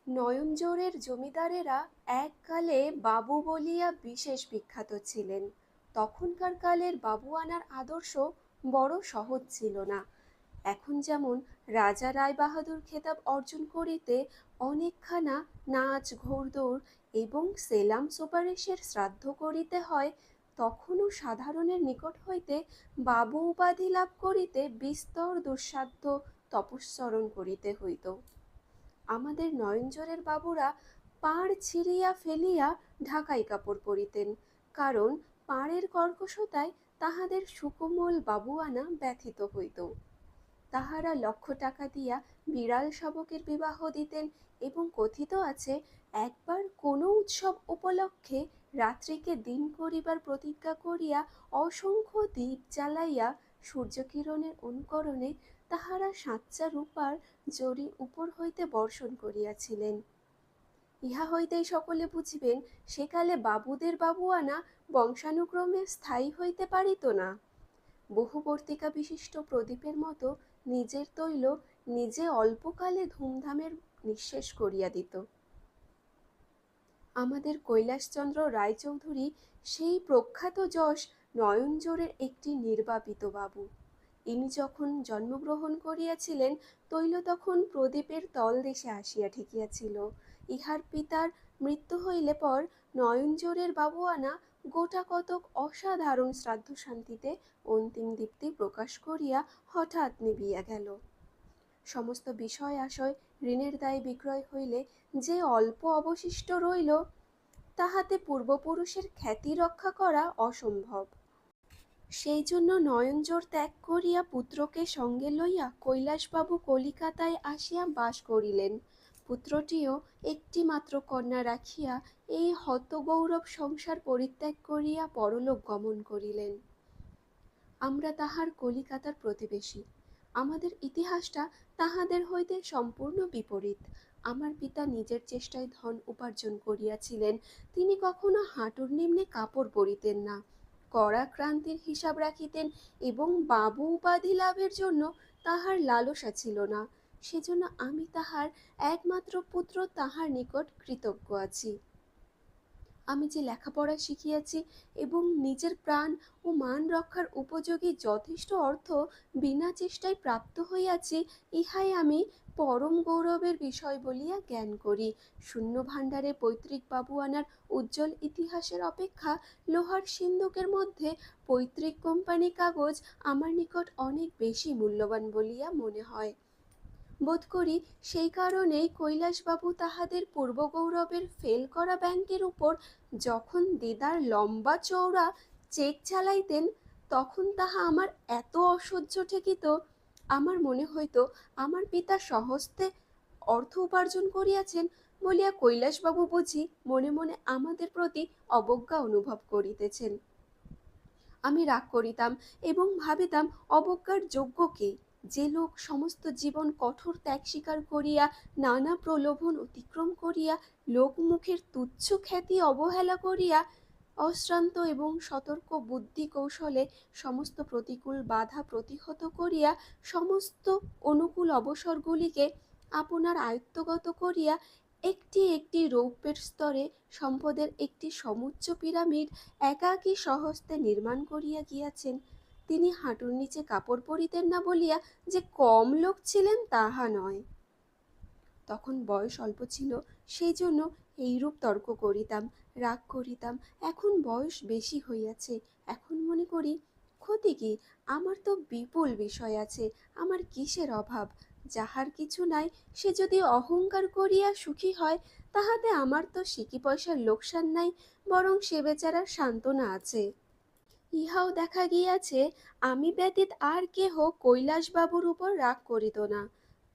নয়নজোড়ের জমিদারেরা এককালে বাবু বলিয়া বিশেষ বিখ্যাত ছিলেন। তখনকার কালের বাবু আনার আদর্শ বড় সহজ ছিল না। এখন যেমন রাজা রায়বাহাদুর খেতাব অর্জন করিতে অনেকখানা নাচ ঘোড়দৌড় এবং সেলাম সুপারিশের শ্রাদ্ধ করিতে হয়, তখনও সাধারণের নিকট হইতে বাবু উপাধি লাভ করিতে বিস্তর দুঃসাধ্য তপস্বরণ করিতে হইত। আমাদের নয়নজোড়ের বাবুরা পাড় ছিঁড়িয়া ফেলিয়া ঢাকাই কাপড় পরিতেন, কারণ পাড়ের কর্কশতায় তাহাদের সুকোমল বাবুয়ানা ব্যথিত হইত। তাহারা লক্ষ টাকা দিয়া বিড়াল শাবকের বিবাহ দিতেন এবং কথিত আছে একবার কোনো উৎসব উপলক্ষে রাত্রিকে দিন করিবার প্রতিজ্ঞা করিয়া অসংখ্য দীপ জ্বালাইয়া সূর্যকিরণের অনুকরণে তাহারা সাচ্চা রূপার জরি উপর হইতে বর্ষণ করিয়াছিলেন। ইহা হইতেই সকলে বুঝিবেন সেকালে বাবুদের বাবুয়ানা বংশানুক্রমে স্থায়ী হইতে পারিত না। বহুবর্তিকা বিশিষ্ট প্রদীপের মতো নিজের তৈল নিজে অল্পকালে ধুমধামের নিঃশেষ করিয়া দিত। আমাদের কৈলাসচন্দ্র রায়চৌধুরী সেই প্রখ্যাত যশ নয়নজোড়ের একটি নির্বাপিত বাবু। ইনি যখন জন্মগ্রহণ করিয়াছিলেন তৈল তখন প্রদীপের তলদেশে আসিয়া ঠেকিয়াছিল। ইহার পিতার মৃত্যু হইলে পর নয়নজোড়ের বাবুয়ানা গোটা কতক অসাধারণ শ্রাদ্ধ শান্তিতে অন্তিম দীপ্তি প্রকাশ করিয়া হঠাৎ নিবিয়া গেল। সমস্ত বিষয় আশয় ঋণের দায়ে বিক্রয় হইলে যে অল্প অবশিষ্ট রইল, তাহাতে পূর্বপুরুষের খ্যাতি রক্ষা করা অসম্ভব। সেই জন্য নয়নজোড় ত্যাগ করিয়া পুত্রকে সঙ্গে লইয়া কৈলাসবাবু কলিকাতায় আসিয়া বাস করিলেন। পুত্রটিও একটি মাত্র কন্যা রাখিয়া এই হতগৌরব সংসার পরিত্যাগ করিয়া পরলোক গমন করিলেন। আমরা তাহার কলিকাতার প্রতিবেশী। আমাদের ইতিহাসটা তাহাদের হইতে সম্পূর্ণ বিপরীত। আমার পিতা নিজের চেষ্টায় ধন উপার্জন করিয়াছিলেন। তিনি কখনো হাঁটুর নিম্নে কাপড় পরিতেন না, কড়া ক্রান্তির হিসাব রাখিতেন এবং বাবু উপাধি লাভের জন্য তাহার লালসা ছিল না। সেজন্য আমি তাহার একমাত্র পুত্র, তাহার নিকট কৃতজ্ঞ আছি। আমি যে লেখাপড়া শিখিয়াছি এবং নিজের প্রাণ ও মান রক্ষার উপযোগী যথেষ্ট অর্থ বিনা চেষ্টায় প্রাপ্ত হইয়াছি, ইহাই আমি পরম গৌরবের বিষয় বলিয়া জ্ঞান করি। শূন্য ভাণ্ডারে পৈতৃক বাবুয়ানার উজ্জ্বল ইতিহাসের অপেক্ষা লোহার সিন্দুকের মধ্যে পৈতৃক কোম্পানি কাগজ আমার নিকট অনেক বেশি মূল্যবান বলিয়া মনে হয়। বোধ করি সেই কারণেই কৈলাসবাবু তাহাদের পূর্বগৌরবের ফেল করা ব্যাংকের উপর যখন দেদার লম্বা চওড়া চেক চালাইতেন, তখন তাহা আমার এত অসহ্য ঠেকিত, আমার মনে হইত আমার পিতা স্বহস্তে অর্থ উপার্জন করিয়াছেন বলিয়া কৈলাসবাবু বুঝি মনে মনে আমাদের প্রতি অবজ্ঞা অনুভব করিতেছেন। আমি রাগ করিতাম এবং ভাবিতাম অবজ্ঞার যোগ্য কে? যে লোক সমস্ত জীবন কঠোর ত্যাগ স্বীকার করিয়া নানা প্রলোভন অতিক্রম করিয়া লোকমুখের তুচ্ছ খ্যাতি অবহেলা করিয়া অশ্রান্ত এবং সতর্ক বুদ্ধি কৌশলে সমস্ত প্রতিকূল বাধা প্রতিহত করিয়া সমস্ত অনুকূল অবসরগুলিকে আপনার আয়ত্তগত করিয়া একটি একটি রৌপ্যের স্তরে সম্পদের একটি সমুচ্চ পিরামিড একাকী স্বহস্তে নির্মাণ করিয়া গিয়াছেন, তিনি হাঁটুর নিচে কাপড় পরিতেন না বলিয়া যে কম লোক ছিলেন তাহা নয়। তখন বয়স অল্প ছিল, সেই জন্য এইরূপ তর্ক করিতাম, রাগ করিতাম। এখন বয়স বেশি হইয়াছে, এখন মনে করি ক্ষতি কি? আমার তো বিপুল বিষয় আছে, আমার কিসের অভাব? যাহার কিছু নাই সে যদি অহংকার করিয়া সুখী হয়, তাহাতে আমার তো সিকি পয়সার লোকসান নাই, বরং সে বেচারার সান্ত্বনা আছে। ইহাও দেখা গিয়াছে আমি ব্যতীত আর কেহ কৈলাসবাবুর উপর রাগ করিত না,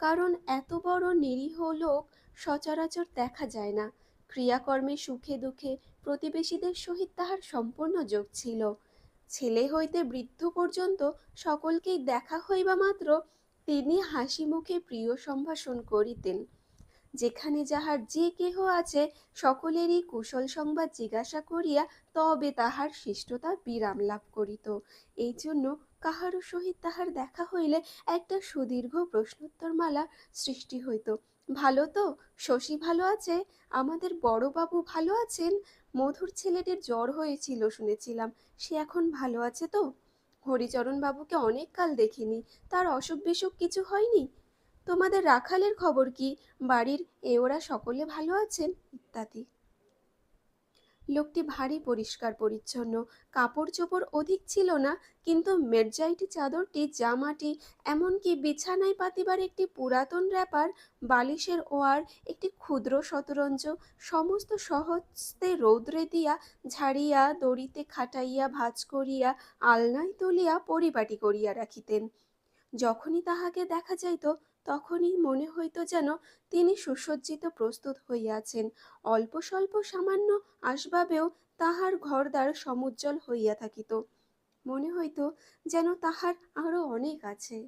কারণ এত বড় নিরীহ লোক সচরাচর দেখা যায় না। ক্রিয়াকর্মে সুখে দুঃখে প্রতিবেশীদের সহিত তাহার সম্পূর্ণ যোগ ছিল। ছেলে হইতে বৃদ্ধ পর্যন্ত সকলকেই দেখা হইবা মাত্র তিনি হাসি মুখে প্রিয় সম্ভাষণ করিতেন। যেখানে যাহার যে কেহ আছে সকলেরই কুশল সংবাদ জিজ্ঞাসা করিয়া তবে তাহার শিষ্টতা বিরাম লাভ করিত। এই জন্য কাহারও সহিত তাহার দেখা হইলে একটা সুদীর্ঘ প্রশ্নোত্তরমালা সৃষ্টি হইত। ভালো তো? শশী ভালো আছে? আমাদের বড়বাবু ভালো আছেন? মধুর ছেলেটির জ্বর হয়েছিল শুনেছিলাম, সে এখন ভালো আছে তো? হরিচরণ বাবুকে অনেক কাল দেখিনি, তার অসুখ বিসুখ কিছু হয়নি? তোমাদের রাখালের খবর কি? বাড়ির ওরা সকলে ভালো আছেন? ইত্যাদি। লোকটি ভারী পরিষ্কার পরিচ্ছন্ন, কাপড় চোপড় অধিক ছিল না, কিন্তু মেরজাইটি চাদরটি, জামাটি, এমনকি বিছানায় পাতিবার একটি পুরাতন র‍্যাপার, বালিশের ওয়ার, একটি ক্ষুদ্র শতরঞ্চ, সমস্ত সহস্তে রৌদ্রে দিয়া ঝাড়িয়া দড়িতে খাটাইয়া ভাঁজ করিয়া আলনায় তুলিয়া পরিপাটি করিয়া রাখিতেন। যখনই তাহাকে দেখা যাইত তখনই মনে হইত যেন তিনি সুসজ্জিত প্রস্তুত হইয়াছেন। অল্প স্বল্প সামান্য আসবাবেও তাহার ঘরদ্বার সমুজ্জ্বল হইয়া থাকিত। মনে হইত যেন তাহার আরো অনেক আছে।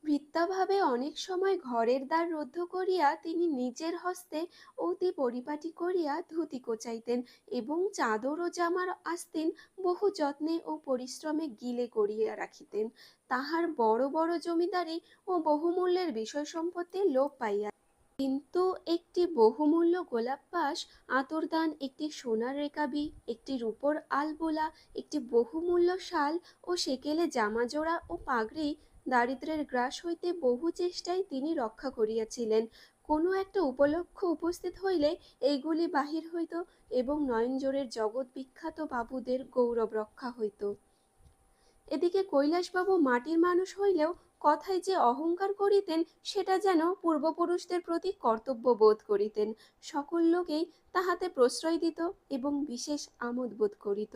ভৃত্যাভাবে অনেক সময় ঘরের দ্বার রুদ্ধ করিয়া তিনি নিজের হস্তে অতি পরিপাটি করিয়া ধুতি কোচাইতেন এবং চাদর ও জামার আস্তিন বহু যত্নে ও পরিশ্রমে গিলে করিয়া রাখিতেন। তাহার বড় বড় জমিদারি ও বহুমূল্যের বিষয় সম্পত্তির লোপ পাইয়া, কিন্তু একটি বহুমূল্য গোলাপবাস, আতরদান, একটি সোনার রেকাবি, একটি রূপোর আলবোলা, একটি বহুমূল্য শাল ও সেকেলে জামাজোড়া ও পাগড়ি দারিদ্র্যের গ্রাস হইতে বহু চেষ্টায় তিনি রক্ষা করিয়াছিলেন। কোনো একটা উপলক্ষ উপস্থিত হইলে এইগুলি বাহির হইত এবং নয়নজোড়ের জগৎ বিখ্যাত বাবুদের গৌরব রক্ষা হইত। এদিকে কৈলাসবাবু মাটির মানুষ হইলেও কথায় যে অহংকার করিতেন সেটা যেন পূর্বপুরুষদের প্রতি কর্তব্য বোধ করিতেন। সকল লোকেই তাহাতে প্রশ্রয় দিত এবং বিশেষ আমোদ বোধ করিত।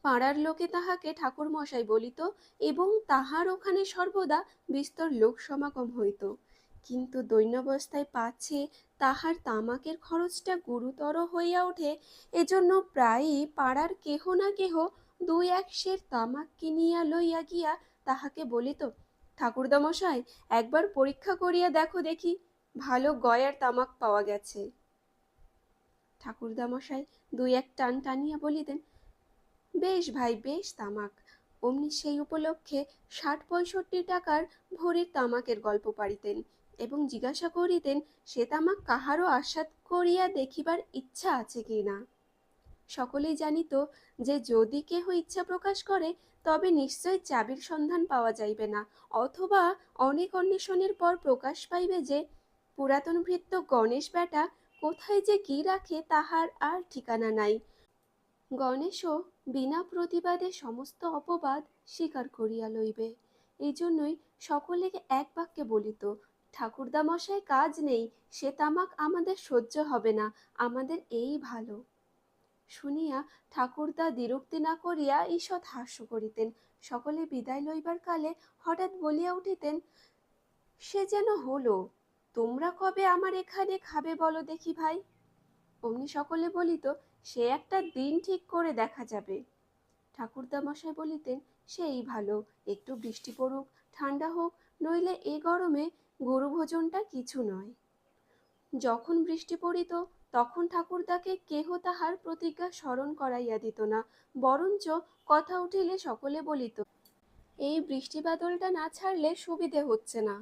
পাড়ার লোকে তাহাকে ঠাকুরমশাই বলিত এবং তাহার ওখানে সর্বদা বিস্তর লোক সমাগম হইত। কিন্তু দৈন্যাবস্থায় পাছে তাহার তামাকের খরচটা গুরুতর হইয়া ওঠে, এজন্য প্রায়ই পাড়ার কেহ না কেহ দুই এক সের তামাক কিনিয়া লইয়া গিয়া তাহাকে বলিত, ঠাকুরদামশাই, একবার পরীক্ষা করিয়া দেখো দেখি, ভালো গয়ার তামাক পাওয়া গেছে। ঠাকুরদামশাই দুই এক টান টানিয়া বলিতেন, বেশ ভাই, বেশ তামাক। অমনি সেই উপলক্ষে ৬০-৬৫ টাকার ভরির তামাকের গল্প পাড়িতেন এবং জিজ্ঞাসা করিতেন সে তামাক কাহারও আস্বাদ করিয়া দেখিবার ইচ্ছা আছে কি না। সকলেই জানিত যে যদি কেহ ইচ্ছা প্রকাশ করে তবে নিশ্চয় চাবির সন্ধান পাওয়া যাইবে না, অথবা অনেক অন্বেষণের পর প্রকাশ পাইবে যে পুরাতন ভৃত্য গণেশ বেটা কোথায় যে কি রাখে তাহার আর ঠিকানা নাই। গণেশও বিনা প্রতিবাদে সমস্ত অপবাদ স্বীকার করিয়া লইবে। এই জন্যই সকলে এক বাক্যে বলিত, ঠাকুরদামশাই কাজ নেই, সে তামাক আমাদের সহ্য হবে না, আমাদের এই ভালো। শুনিয়া ঠাকুরদা দ্বিরুক্তি না করিয়া ঈষৎ হাস্য করিতেন। সকলে বিদায় লইবার কালে হঠাৎ বলিয়া উঠিতেন, সে যেন হলো, তোমরা কবে আমার এখানে খাবে বলো দেখি ভাই। অমনি সকলে বলিত, সে একটা দিন ঠিক করে দেখা যাবে। ঠাকুরদামশাই বলিতেন, সেই ভালো, একটু বৃষ্টি পড়ুক, ঠান্ডা হোক, নইলে এ গরমে গুরুভোজনটা কিছু নয়। যখন বৃষ্টি পড়িত তখন ঠাকুরদাকে কেহ তাহার প্রতিজ্ঞা স্মরণ করাইয়া দিত না, বরঞ্চ কথা উঠিলে সকলে বলিত, এই বৃষ্টি বাদলটা না ছাড়লে সুবিধে হচ্ছে না।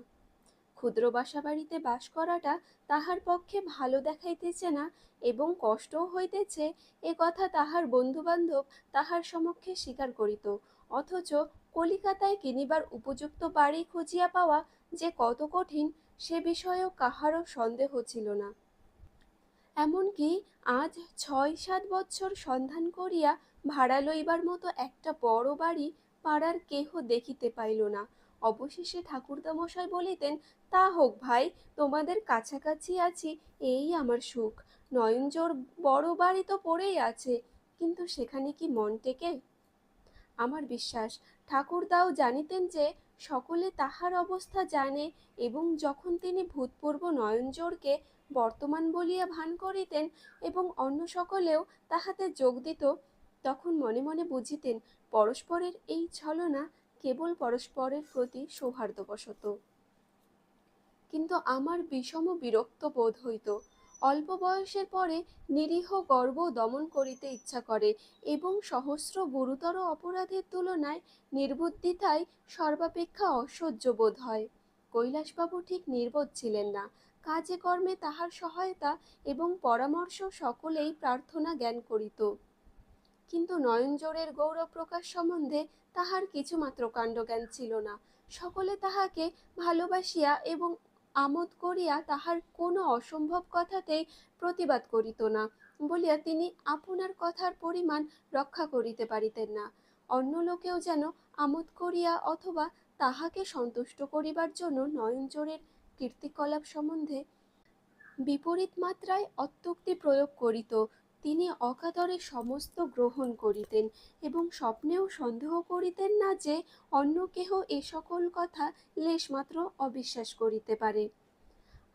ক্ষুদ্র বাসা বাড়িতে বাস করাটা তাহার পক্ষে ভালো দেখাইতেছে না এবং কষ্টও হইতেছে, এ কথা তাহার বন্ধুবান্ধব তাহার সমক্ষে স্বীকার করিত। অথচ কলিকাতায় কিনিবার উপযুক্ত বাড়ি খুঁজিয়া পাওয়া যে কত কঠিন সে বিষয়েও কাহারও সন্দেহ ছিল না। এমনকি আজ ৬-৭ বৎসর সন্ধান করিয়া ভাড়া লইবার মতো একটা বড় বাড়ি পাড়ার কেহ দেখিতে পাইল না। অবশেষে ঠাকুরদামশাই বলিতেন, তা হোক ভাই, তোমাদের কাছাকাছি আছি এই আমার সুখ। নয়নজোড় বড় বাড়ি তো পড়েই আছে, কিন্তু সেখানে কি মন টেকে? আমার বিশ্বাস ঠাকুরদাও জানিতেন যে সকলে তাহার অবস্থা জানে, এবং যখন তিনি ভূতপূর্ব নয়নজোড়কে বর্তমান বলিয়া ভান করিতেন এবং অন্য সকলেও তাহাতে যোগ দিত, তখন মনে মনে বুঝিতেন পরস্পরের এই ছলনা কেবল পরস্পরের প্রতি সৌহার্দ্যবশত। কিন্তু আমার বিষম বিরক্ত বোধ হইত। অল্প বয়সের পরে নিরীহ গর্ব দমন করিতে ইচ্ছা করে এবং সহস্র গুরুতর অপরাধের তুলনায় নির্বুদ্ধিতায় সর্বাপেক্ষা অসহ্য বোধ হয়। কৈলাসবাবু ঠিক নির্বোধ ছিলেন না। কাজে কর্মে তাহার সহায়তা এবং পরামর্শ সকলেই প্রার্থনা জ্ঞান করিত, কিন্তু নয়নজোড়ের গৌরব প্রকাশ সম্বন্ধে তাহার কিছুমাত্র কাণ্ডজ্ঞান ছিল না। সকলে তাহাকে ভালোবাসিয়া এবং আমোদ করিয়া তাহার কোনো অসম্ভব কথাতেই প্রতিবাদ করিত না বলিয়া তিনি আপনার কথার পরিমাণ রক্ষা করিতে পারিতেন না। অন্য লোকেও যেন আমোদ করিয়া অথবা তাহাকে সন্তুষ্ট করিবার জন্য নয়নজোড়ের কীর্তিকলাপ সম্বন্ধে বিপরীত মাত্রায় অত্যুক্তি প্রয়োগ করিত। তিনি অকাতরে সমস্ত গ্রহণ করিতেন এবং স্বপ্নেও সন্দেহ করিতেন না যে অন্য কেহ এ সকল কথা লেশমাত্র অবিশ্বাস করিতে পারে।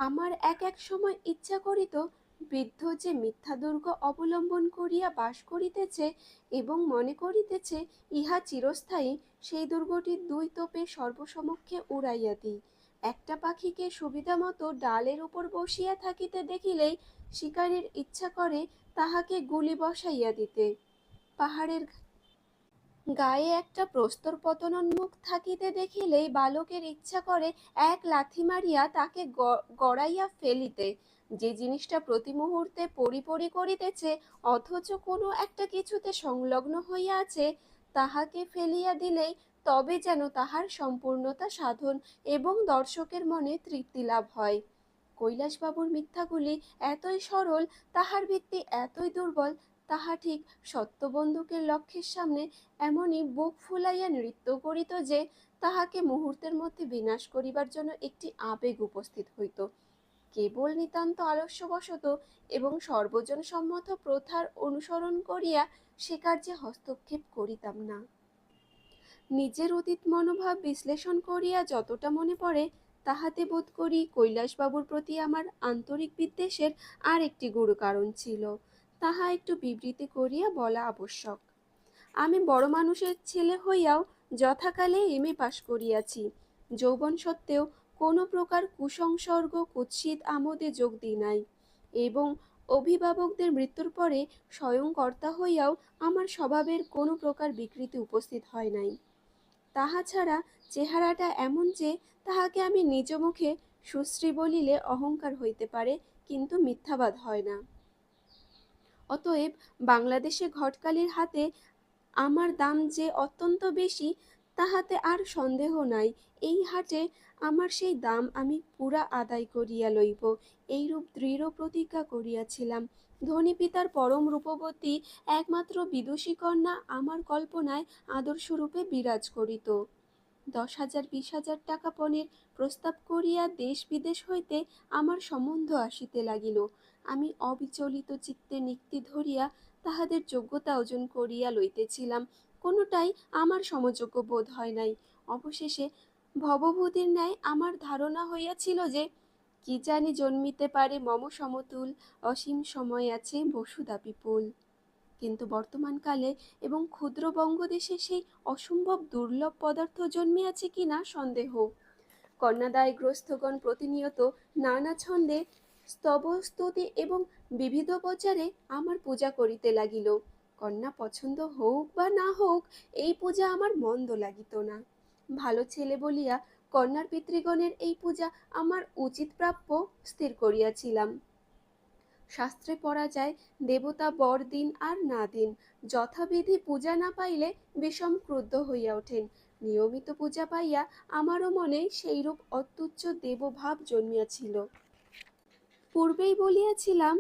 আমার এক এক সময় ইচ্ছা করিত, বৃদ্ধ যে মিথ্যা দুর্গ অবলম্বন করিয়া বাস করিতেছে এবং মনে করিতেছে ইহা চিরস্থায়ী, সেই দুর্গটির দুই তোপে সর্বসমক্ষে উড়াইয়া দিই। একটা পাখিকে সুবিধা মতো ডালের উপর বসিয়া থাকিতে দেখিলেই শিকারীর ইচ্ছা করে তাহাকে গুলি বসাইয়া দিতে। পাহাড়ের গায়ে একটা প্রস্তর পতনোন্মুখ থাকিতে দেখিলেই বালকের ইচ্ছা করে এক লাথি মারিয়া তাকে গড়াইয়া ফেলিতে। যে জিনিসটা প্রতি মুহূর্তে পরি পরি করিতেছে অথচ কোনো একটা কিছুতে সংলগ্ন হইয়া আছে, তাহাকে ফেলিয়া দিলেই তবে যেন তাহার সম্পূর্ণতা সাধন এবং দর্শকের মনে তৃপ্তি লাভ হয়। কৈলাসবাবুর মিথ্যাগুলি এতই সরল, তাহার ভিত্তি এতই দুর্বল, তাহা ঠিক সত্যবন্ধুকের লক্ষ্যের সামনে এমনই বুক ফুলাইয়া নৃত্য করিত যে তাহাকে মুহূর্তের মধ্যে বিনাশ করিবার জন্য একটি আবেগ উপস্থিত হইত। কেবল নিতান্ত আলস্যবশত এবং সর্বজন সম্মত প্রথার অনুসরণ করিয়া সে কার্যে হস্তক্ষেপ করিতাম না। নিজের অতীত মনোভাব বিশ্লেষণ করিয়া যতটা মনে পড়ে, তাহাতে বোধ করি কৈলাসবাবুর প্রতি আমার আন্তরিক বিদ্বেষের আর একটি গুরু কারণ ছিল। তাহা একটু বিবৃতি করিয়া বলা আবশ্যক। আমি বড় মানুষের ছেলে হইয়াও যথাকালে এম.এ. পাশ করিয়াছি। যৌবন সত্ত্বেও কোনো প্রকার কুসংসর্গ কুৎসিত আমোদে যোগ দিই নাই এবং অভিভাবকদের মৃত্যুর পরে স্বয়ং কর্তা হইয়াও আমার স্বভাবের কোনো প্রকার বিকৃতি উপস্থিত হয় নাই। তাহা ছাড়া চেহারাটা এমন যে তাহাকে আমি নিজ মুখে সুশ্রী বলিলে অহংকার হইতে পারে, কিন্তু মিথ্যাবাদ হয় না। অতএব বাংলাদেশে ঘটকালির হাতে আমার দাম যে অত্যন্ত বেশি, তাহাতে আর সন্দেহ নাই। এই হাটে আমার সেই দাম আমি পুরা আদায় করিয়া লইব, এইরূপ দৃঢ় প্রতিজ্ঞা করিয়াছিলাম। ধনী পিতার পরম রূপবতী একমাত্র বিদুষী কন্যা আমার কল্পনায় আদর্শরূপে বিরাজ করিত। 10,000 20,000 টাকা পণের প্রস্তাব করিয়া দেশ বিদেশ হইতে আমার সম্বন্ধ আসিতে লাগিল। আমি অবিচলিত চিত্তে নিক্তি ধরিয়া তাহাদের যোগ্যতা অর্জন করিয়া লইতেছিলাম। কোনোটাই আমার সমযোগ্য বোধ হয় নাই। অবশেষে ভবভূতির ন্যায় আমার ধারণা হইয়াছিল যে কি জানি জন্মিতে পারে মম সমতুল, অসীম সময় আছে বসুধা বিপুল। কিন্তু বর্তমানকালে এবং ক্ষুদ্র বঙ্গদেশে সেই অসম্ভব দুর্লভ পদার্থ জন্মিয়াছে কিনা সন্দেহ। কন্যাদায়গ্রস্তগণ প্রতিনিয়ত নানা ছন্দে স্তবস্তুতি এবং বিবিধ প্রচারে আমার পূজা করিতে লাগিল। কন্যা পছন্দ হোক বা না হোক, এই পূজা আমার মন্দ লাগিত না। ভালো ছেলে বলিয়া কন্যার পিতৃগণের এই পূজা আমার উচিত প্রাপ্য স্থির করিয়াছিলাম। শাস্ত্রে পড়া যায়, দেবতা বর দিন আর না দিন, যথাবিধি পূজা না পাইলে বিষম ক্রুদ্ধ হইয়া ওঠেন। নিয়মিত পূজা পাইয়া আমারও মনে সেইরূপ অত্যুচ্চ দেবভাব জন্মিয়াছিল। পূর্বেই বলিয়াছিলাম,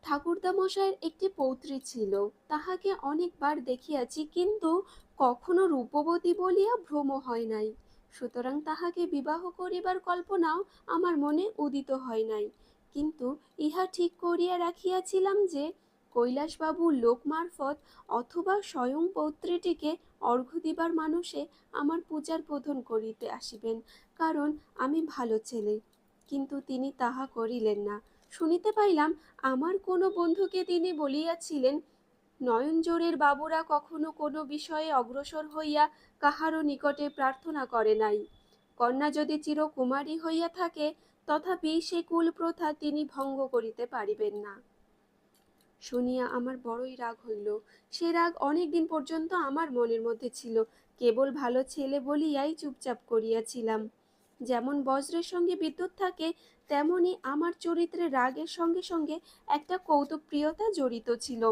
ঠাকুরদামশায়ের একটি পৌত্রী ছিল। তাহাকে অনেকবার দেখিয়াছি, কিন্তু কখনো রূপবতী বলিয়া ভ্রম হয় নাই। সুতরাং তাহাকে বিবাহ করিবার কল্পনাও আমার মনে উদিত হয় নাই। কিন্তু ইহা ঠিক করিয়া রাখিয়াছিলাম যে কৈলাসবাবু লোক মারফত অথবা স্বয়ং পৌত্রীটিকে অর্ঘ্য দিবার মানসে আমার পূজার বোধন করিতে আসিবেন, কারণ আমি ভালো ছেলে। কিন্তু তিনি তাহা করিলেন না। শুনিতে পাইলাম, আমার কোনো বন্ধুকে তিনি বলিয়াছিলেন, নয়নজোড়ের বাবুরা কখনো কোনো বিষয়ে অগ্রসর হইয়া কাহারও নিকটে প্রার্থনা করে নাই। কন্যা যদি চিরকুমারী হইয়া থাকে, তথাপি সে কুল প্রথা তিনি ভঙ্গ করিতে পারিবেন না। শুনিয়া আমার বড়ই রাগ হইল। সে রাগ অনেক দিন পর্যন্ত আমার মনের মধ্যে ছিল। কেবল ভালো ছেলে বলিয়াই চুপচাপ করিয়াছিলাম। যেমন বজ্রের সঙ্গে বিদ্যুৎ থাকে, তেমনি আমার চরিত্রে রাগের সঙ্গে সঙ্গে একটা কৌতুকপ্রিয়তা জড়িত ছিল।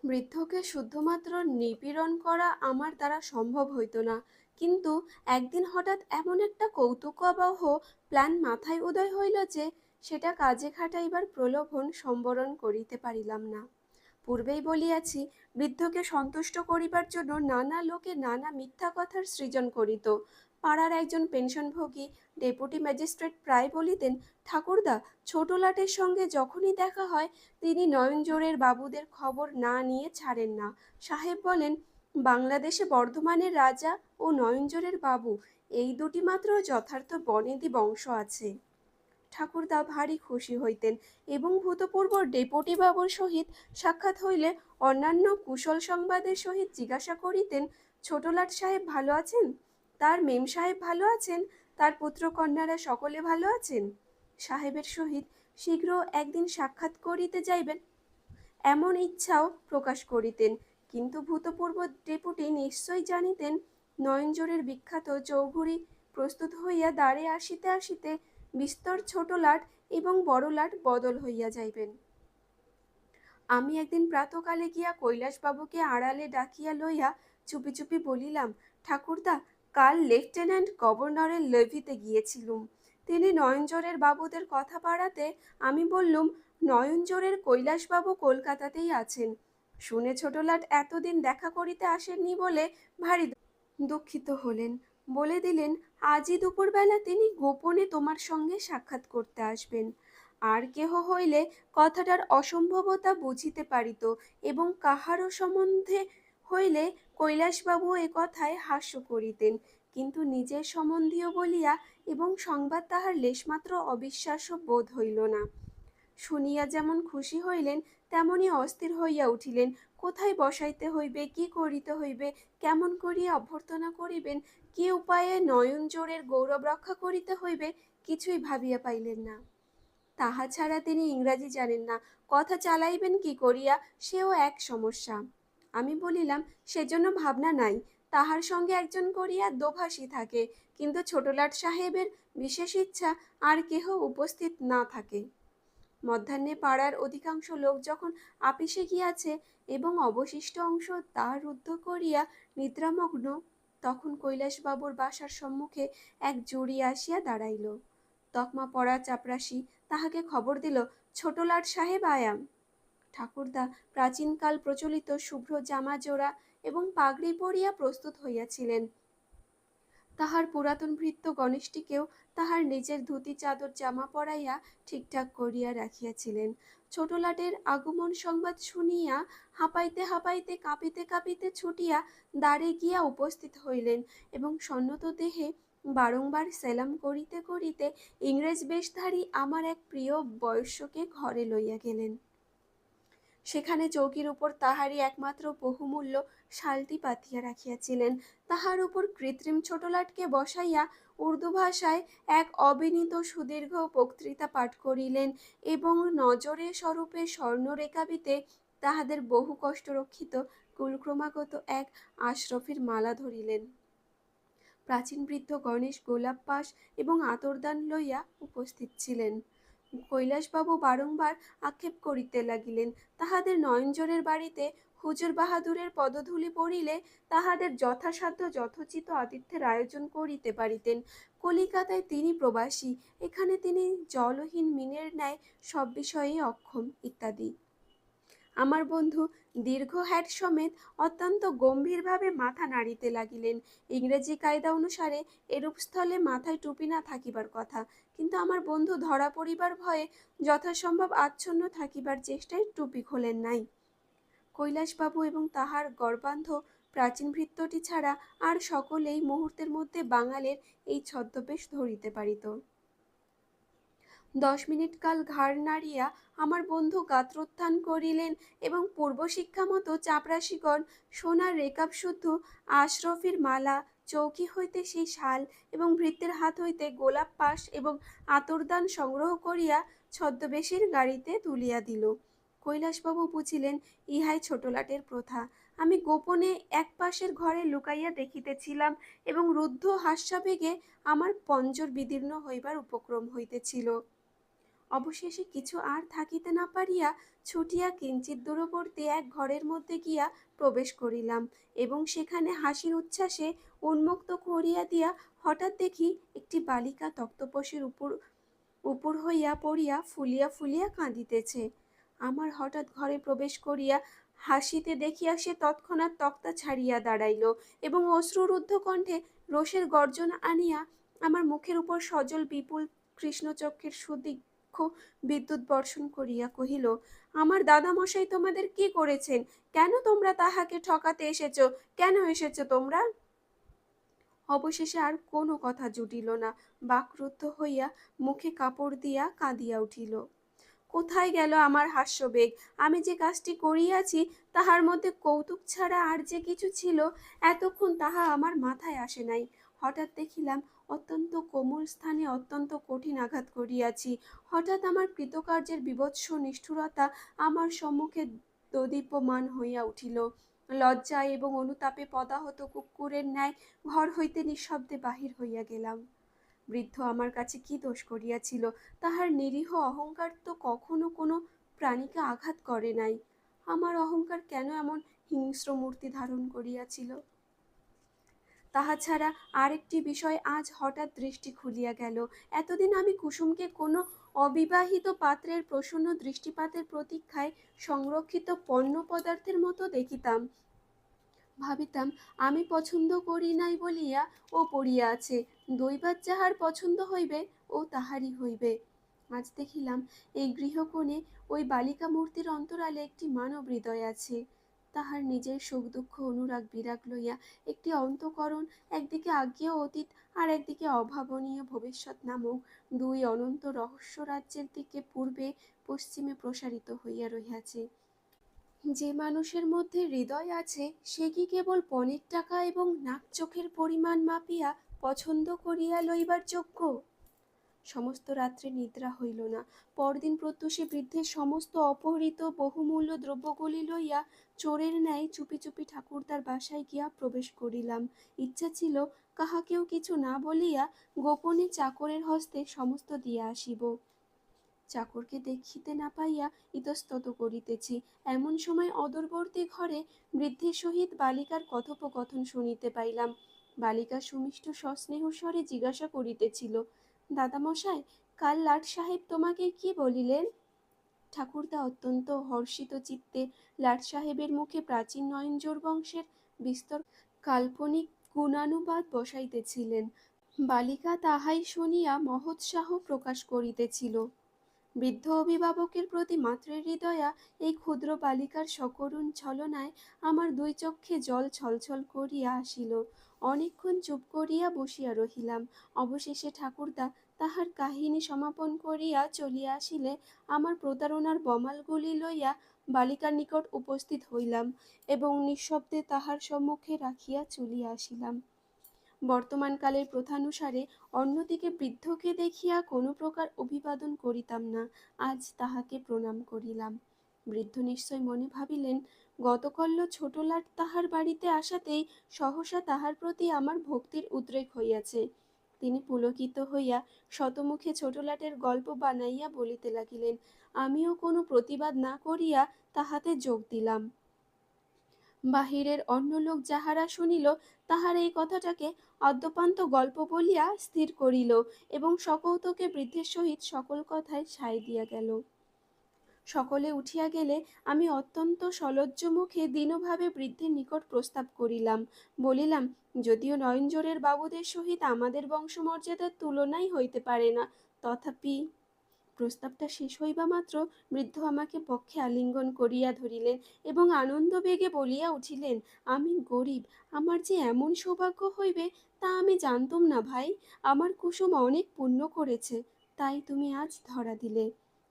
বৃদ্ধকে শুধুমাত্র নিপীড়ন করা আমার দ্বারা সম্ভব হইতো না, কিন্তু একদিন হঠাৎ এমন একটা কৌতুকাবহ প্ল্যান মাথায় উদয় হইল যে সেটা কাজে খাটাইবার প্রলোভন সম্বরণ করিতে পারিলাম না। পূর্বেই বলিয়াছি, বৃদ্ধকে সন্তুষ্ট করিবার জন্য নানা লোকে নানা মিথ্যা কথার সৃজন করিত। পাড়ার একজন পেনশনভোগী ডেপুটি ম্যাজিস্ট্রেট প্রায় বলিতেন, ঠাকুরদা, ছোট লাটের সঙ্গে যখনই দেখা হয় তিনি নয়নজোড়ের বাবুদের খবর না নিয়ে ছাড়েন না। সাহেব বলেন, বাংলাদেশে বর্ধমানের রাজা ও নয়নজোড়ের বাবু, এই দুটি মাত্র যথার্থ বনেদি বংশ আছে। ঠাকুরদা ভারী খুশি হইতেন এবং ভূতপূর্ব ডেপুটি বাবুর সহিত সাক্ষাৎ হইলে অন্যান্য কুশল সংবাদের সহিত জিজ্ঞাসা করিতেন, ছোটলাট সাহেব ভালো আছেন? তার মেম সাহেব ভালো আছেন? তার পুত্রকন্যারা সকলে ভালো আছেন? সাহেবের সহিত শীঘ্র একদিন সাক্ষাৎ করিতে যাইবেন এমন ইচ্ছাও প্রকাশ করিতেন, কিন্তু ভূতপূর্ব ডেপুটি নিশ্চয় জানিতেন নয়নজোড়ের বিখ্যাত চৌঘুড়ি প্রস্তুত হইয়া দ্বারে আসিতে আসিতে বিস্তর ছোট লাট এবং বড় লাট বদল হইয়া যাইবেন। আমি একদিন প্রাতকালে গিয়া কৈলাসবাবুকে আড়ালে ডাকিয়া লইয়া চুপি চুপি বলিলাম, ঠাকুরদা, কাল লেফটেন্যান্ট গভর্নরের লেভিতে গিয়েছিলুম। তিনি নয়নজোড়ের বাবুদের কথা বাড়াতে আমি বললুম, নয়নজোড়ের কৈলাসবাবু কলকাতাতেই আছেন। শুনে ছোটলাট এতদিন দেখা করিতে আসেননি বলে ভারী দুঃখিত হলেন। বলে দিলেন, আজই দুপুরবেলা তিনি গোপনে তোমার সঙ্গে সাক্ষাৎ করতে আসবেন। আর কেহ হইলে কথাটার অসম্ভবতা বুঝিতে পারিত, এবং কাহারও সম্বন্ধে হইলে কৈলাসবাবু এ কথায় হাস্য করিতেন, কিন্তু নিজের সম্বন্ধীয় বলিয়া এবং সংবাদ তাহার লেশমাত্র অবিশ্বাস্য বোধ হইল না। শুনিয়া যেমন খুশি হইলেন, তেমনি অস্থির হইয়া উঠিলেন। কোথায় বসাইতে হইবে, কি করিতে হইবে, কেমন করিয়া অভ্যর্থনা করিবেন, কি উপায়ে নয়নজোড়ের গৌরব রক্ষা করিতে হইবে, কিছুই ভাবিয়া পাইলেন না। তাহা ছাড়া তিনি ইংরাজি জানেন না, কথা চালাইবেন কি করিয়া সেও এক সমস্যা। আমি বলিলাম, সেজন্য ভাবনা নাই, তাহার সঙ্গে একজন করিয়া দোভাষী থাকে, কিন্তু ছোটলাট সাহেবের বিশেষ ইচ্ছা আর কেহ উপস্থিত না থাকে। মধ্যাহ্নে পাড়ার অধিকাংশ লোক যখন আপিসে গিয়াছে এবং অবশিষ্ট অংশ দ্বার রুদ্ধ করিয়া নিদ্রামগ্ন, তখন কৈলাসবাবুর বাসার সম্মুখে এক জুড়ি আসিয়া দাঁড়াইল। তকমা পরা চাপরাশি তাহাকে খবর দিল, ছোটলাট সাহেব আয়াম। ঠাকুরদা প্রাচীনকাল প্রচলিত শুভ্র জামা জোড়া এবং পাগড়ি পরিয়া প্রস্তুত হইয়াছিলেন। তাহার পুরাতন ভৃত্য গণেশটিকেও তাহার নিজের ধুতি চাদর জামা পরাইয়া ঠিকঠাক করিয়া রাখিয়াছিলেন। ছোটলাটের আগমন সংবাদ শুনিয়া হাঁপাইতে হাঁপাইতে কাঁপিতে কাঁপিতে ছুটিয়া দ্বারে গিয়া উপস্থিত হইলেন এবং সন্নত দেহে বারংবার সেলাম করিতে করিতে ইংরেজ বেশধারী আমার এক প্রিয় বয়স্যকে ঘরে লইয়া গেলেন। সেখানে চৌকির উপর তাহারই একমাত্র বহুমূল্য শালটি পাতিয়া রাখিয়াছিলেন। তাহার উপর কৃত্রিম ছোটলাটকে বসাইয়া উর্দু ভাষায় এক অবিনীত সুদীর্ঘ বক্তৃতা পাঠ করিলেন এবং নজরে স্বরূপে স্বর্ণরেখাবিতে তাহাদের বহু কষ্টরক্ষিত কুলক্রমাগত এক আশরফির মালা ধরিলেন। প্রাচীন বৃদ্ধ গণেশ গোলাপ পাশ এবং আতরদান লইয়া উপস্থিত ছিলেন। কৈলাসবাবু বারংবার আক্ষেপ করিতে লাগিলেন, তাহাদের নয়নজোড়ের বাড়িতে হুজুর বাহাদুরের পদধূলি পড়িলে তাহাদের যথাসাধ্য যথোচিত আতিথ্যের আয়োজন করিতে পারিতেন। কলিকাতায় তিনি প্রবাসী, এখানে তিনি জলহীন মিনের ন্যায় সব বিষয়েই অক্ষম, ইত্যাদি। আমার বন্ধু দীর্ঘ হ্যাট সমেত অত্যন্ত গম্ভীরভাবে মাথা নাড়িতে লাগিলেন। ইংরেজি কায়দা অনুসারে এরূপ স্থলে মাথায় টুপি না থাকিবার কথা, কিন্তু আমার বন্ধু ধরা পড়িবার ভয়ে যথাসম্ভব আচ্ছন্ন থাকিবার চেষ্টায় টুপি খোলেন নাই। কৈলাসবাবু এবং তাহার গর্বান্ধ প্রাচীন ভৃত্যটি ছাড়া আর সকলেই মুহূর্তের মধ্যে বাঙালের এই ছদ্মবেশ ধরিতে পারিত। 10 মিনিট কাল ঘাড় নাড়িয়া আমার বন্ধু গাত্রোত্থান করিলেন এবং পূর্বশিক্ষা মতো চাপরাশিগণ সোনার রেকাব শুদ্ধ আশরফির মালা, চৌকি হইতে সেই শাল এবং ভৃত্যের হাত হইতে গোলাপ পাশ এবং আতরদান সংগ্রহ করিয়া ছদ্মবেশীর গাড়িতে তুলিয়া দিল। কৈলাসবাবু বুঝিলেন ইহাই ছোটলাটের প্রথা। আমি গোপনে এক পাশের ঘরে লুকাইয়া দেখিতেছিলাম, এবং রুদ্ধ হাস্যাবেগে আমার পঞ্জর বিদীর্ণ হইবার উপক্রম হইতেছিল। অবশেষে কিছু আর থাকিতে না পারিয়া ছুটিয়া কিঞ্চিৎ দূরবর্তী এক ঘরের মধ্যে গিয়া প্রবেশ করিলাম, এবং সেখানে হাসির উচ্ছ্বাসে উন্মুক্ত করিয়া দিয়া হঠাৎ দেখি একটি বালিকা তক্তপোশের উপর উপর হইয়া পড়িয়া ফুলিয়া ফুলিয়া কাঁদিতেছে। আমার হঠাৎ ঘরে প্রবেশ করিয়া হাসিতে দেখিয়া সে তৎক্ষণাৎ তক্তা ছাড়িয়া দাঁড়াইল, এবং অশ্রুরুদ্ধ কণ্ঠে রোষের গর্জন আনিয়া আমার মুখের উপর সজল বিপুল কৃষ্ণচক্ষের সুদীর্ঘ বিদ্যুৎ বর্ষণ করিয়া কহিল, আমার দাদামশাই তোমাদের কি করেছেন? কেন তোমরা তাহাকে ঠকাতে এসেছ? কেন এসেছ তোমরা? অবশেষে আর কোনো কথা জুটিল না। বাকরুদ্ধ হইয়া মুখে কাপড় দিয়া কাঁদিয়া উঠিল। কোথায় গেল আমার হাস্যবেগ? আমি যে কাজটি করিয়াছি তাহার মধ্যে কৌতুক ছাড়া আর যে কিছু ছিল, এতক্ষণ তাহা আমার মাথায় আসে নাই। হঠাৎ দেখিলাম অত্যন্ত কোমল স্থানে অত্যন্ত কঠিন আঘাত করিয়াছি। হঠাৎ আমার কৃতকার্যের বীভৎস নিষ্ঠুরতা আমার সম্মুখে দোদীপ্যমান হইয়া উঠিল। লজ্জায় এবং অনুতাপে পদাহত কুকুরের ন্যায় ঘর হইতে নিঃশব্দে বাহির হইয়া গেলাম। বৃদ্ধ আমার কাছে কি দোষ করিয়াছিল? তাহার নিরীহ অহংকার তো কখনো কোনো প্রাণীকে আঘাত করে নাই। আমার অহংকার কেন এমন হিংস্র মূর্তি ধারণ করিয়াছিল? তাহা ছাড়া আরেকটি বিষয় আজ হঠাৎ দৃষ্টি খুলিয়া গেল। এতদিন আমি কুসুমকে কোনো অবিবাহিত পাত্রের প্রসন্ন দৃষ্টিপাতের প্রতীক্ষায় সংরক্ষিত পণ্য পদার্থের মতো দেখিতাম। ভাবিতাম আমি পছন্দ করি নাই বলিয়া ও পড়িয়া আছে, দৈবাৎ যাহার পছন্দ হইবে ও তাহারই হইবে। আজ দেখিলাম এই গৃহকোণে ওই বালিকা মূর্তির অন্তরালে একটি মানব হৃদয় আছে। তাহার নিজের সুখ দুঃখ অনুরাগ বিরাগ লইয়া একটি অন্তঃকরণ একদিকে আজ্ঞেয় অতীত আর একদিকে অভাবনীয় ভবিষ্যৎ নামক দুই অনন্ত রহস্য রাজ্যের দিকে পূর্বে পশ্চিমে প্রসারিত হইয়া রহিয়াছে। যে মানুষের মধ্যে হৃদয় আছে সে কি কেবল পণের টাকা এবং নাক চোখের পরিমাণ মাপিয়া পছন্দ করিয়া লইবার যোগ্য? সমস্ত রাত্রে নিদ্রা হইল না। পরদিন প্রত্যুষে বৃদ্ধের সমস্ত অপহৃত বহুমূল্য দ্রব্যগুলি লইয়া চোরের ন্যায় চুপি চুপি ঠাকুরদার বাসায় গিয়া প্রবেশ করিলাম। ইচ্ছা ছিল কাহাকেও কিছু না বলিয়া গোপনে চাকরের হস্তে সমস্ত দিয়া আসিব। চাকরকে দেখিতে না পাইয়া ইতস্তত করিতেছি, এমন সময় অদূরবর্তী ঘরে বৃদ্ধের সহিত বালিকার কথোপকথন শুনিতে পাইলাম। বালিকা সুমিষ্ট সস্নেহ স্বরে জিজ্ঞাসা করিতেছিল, দাদামশাই, কাল লাট সাহেব তোমাকে কি বলিলেন? ঠাকুরদা অত্যন্ত হর্ষিত চিত্তে লাট সাহেবের মুখে প্রাচীন নয়নজোড় বংশের বিস্তর কাল্পনিক গুণানুবাদ বসাইতেছিলেন। বালিকা তাহাই শুনিয়া মহোৎসাহ প্রকাশ করিতেছিল। বৃদ্ধ অভিভাবকের প্রতি মাতৃহৃদয়া এই ক্ষুদ্র বালিকার সকরুণ ছলনায় আমার দুই চক্ষে জল ছলছল করিয়া আসিল। অনেকক্ষণ চুপ করিয়া বসিয়া রহিলাম। অবশেষে ঠাকুরদা তাহার কাহিনী সমাপন করিয়া চলিয়া আসিলে আমার প্রতারণার বমালগুলি লইয়া বালিকার নিকট উপস্থিত হইলাম, এবং নিঃশব্দে তাহার সম্মুখে রাখিয়া চলিয়া আসিলাম। বর্তমানকালের প্রথানুসারে অন্যদিকে বৃদ্ধকে দেখিয়া কোনো প্রকার অভিবাদন করিতাম না, আজ তাহাকে প্রণাম করিলাম। বৃদ্ধ নিশ্চয় মনে ভাবিলেন, গতকল্য ছোট লাট তাহার বাড়িতে আসাতেই সহসা তাহার প্রতি আমার ভক্তির উদ্রেক হইয়াছে। তিনি পুলকিত হইয়া শতমুখে ছোট লাটের গল্প বানাইয়া বলিতে লাগিলেন। আমিও কোনো প্রতিবাদ না করিয়া তাহাতে যোগ দিলাম। বাহিরের অন্য লোক যাহারা শুনিল তাহারা এই কথাটাকে অদ্যপান্ত গল্প বলিয়া স্থির করিল, এবং সকৌতুকে বৃদ্ধের সহিত সকল কথায় সায় দিয়া গেল। সকলে উঠিয়া গেলে আমি অত্যন্ত সলজ্জ মুখে দীনভাবে বৃদ্ধের নিকট প্রস্তাব করিলাম। বলিলাম, যদিও নয়নজোড়ের বাবুদের সহিত আমাদের বংশমর্যাদার তুলনাই হইতে পারে না, তথাপি। প্রস্তাবটা শেষ হইবা মাত্র বৃদ্ধ আমাকে পক্ষে আলিঙ্গন করিয়া ধরিলেন এবং আনন্দবেগে বলিয়া উঠিলেন, আমি গরিব, আমার যে এমন সৌভাগ্য হইবে তা আমি জানতুম না ভাই। আমার কুসুম অনেক পুণ্য করেছে, তাই তুমি আজ ধরা দিলে।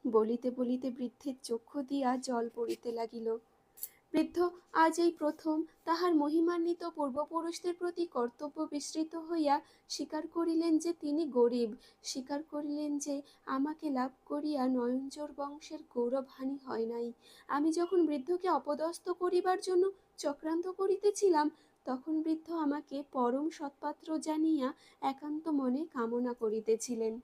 বলিতে বলিতে বৃদ্ধের চক্ষু দিয়া জল পড়িতে লাগিল। বৃদ্ধ আজ এই প্রথম তাহার মহিমান্বিত পূর্বপুরুষদের প্রতি কর্তব্য বিস্মৃত হইয়া স্বীকার করিলেন যে তিনি গরিব, স্বীকার করিলেন যে আমাকে লাভ করিয়া নয়নজোড় বংশের গৌরবহানি হয় নাই। আমি যখন বৃদ্ধকে অপদস্থ করিবার জন্য চক্রান্ত করিতেছিলাম, তখন বৃদ্ধ আমাকে পরম সৎপাত্র জানিয়া একান্ত মনে কামনা করিতেছিলেন।